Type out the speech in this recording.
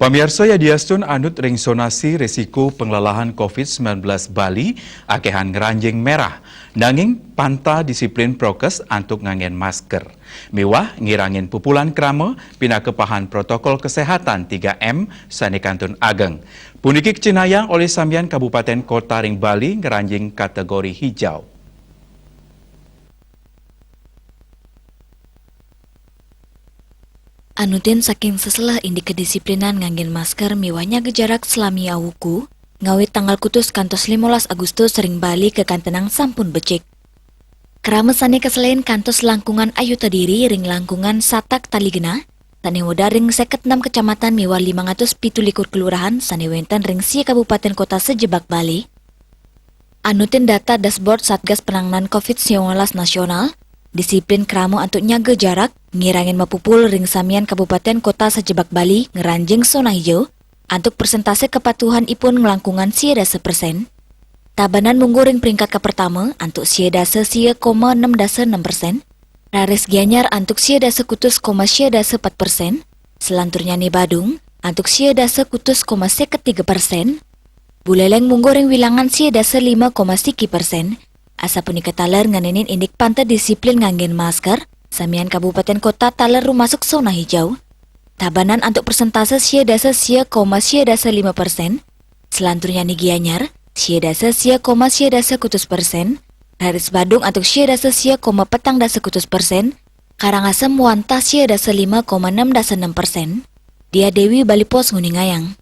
Pamirsa ya diastun anut ring sonasi risiko pengelalahan COVID-19 Bali akehan ngeranjing merah. Nanging panta disiplin prokes antuk ngangen masker. Mewah ngirangin pupulan krama pina kepahan protokol kesehatan 3M sani Kantun Ageng. Puniki Cinayang oleh Sambian Kabupaten Kota ring Bali ngeranjing kategori hijau. Anutin saking seselah indi kedisiplinan nganggen masker miwahnya gejarak selami awuku, ngawit tanggal kutus kantos 15 Agustus sering Bali ke kantenang sampun becik. Keramesane keselain kantos langkungan Ayu Tadiri ring langkungan Satak Taligena, sane woda ring 56 kecamatan miwa 517 kelurahan sane wenten ring si kabupaten kota sejebak Bali. Anutin data dashboard Satgas Penanganan COVID-19 Nasional, disiplin kramo untuk nyaga jarak, ngirangin mapupul ring samian kabupaten kota sejebak Bali ngeranjing zona hijau, untuk persentase kepatuhan ipun ngelangkungan sieda 1%. Tabanan munggu ring peringkat ke pertama, untuk sieda 6,6%. Raris Gianyar untuk sieda sekutus, sieda 4%. Selanturnya ni Badung, untuk sieda sekutus, 3%. Buleleng munggu ring wilangan sieda 5,1%. Asa punika taler nganenin indik panta disiplin nganggen masker, samian kabupaten kota taler masuk zona hijau. Tabanan untuk persentase sieda 5%. Selanturnya ni Gianyar, sieda 1,1%. Raris Badung untuk sieda 1,4%. Karangasem wanta sieda 5,6%. Dia Dewi Bali Pos Nguningayang.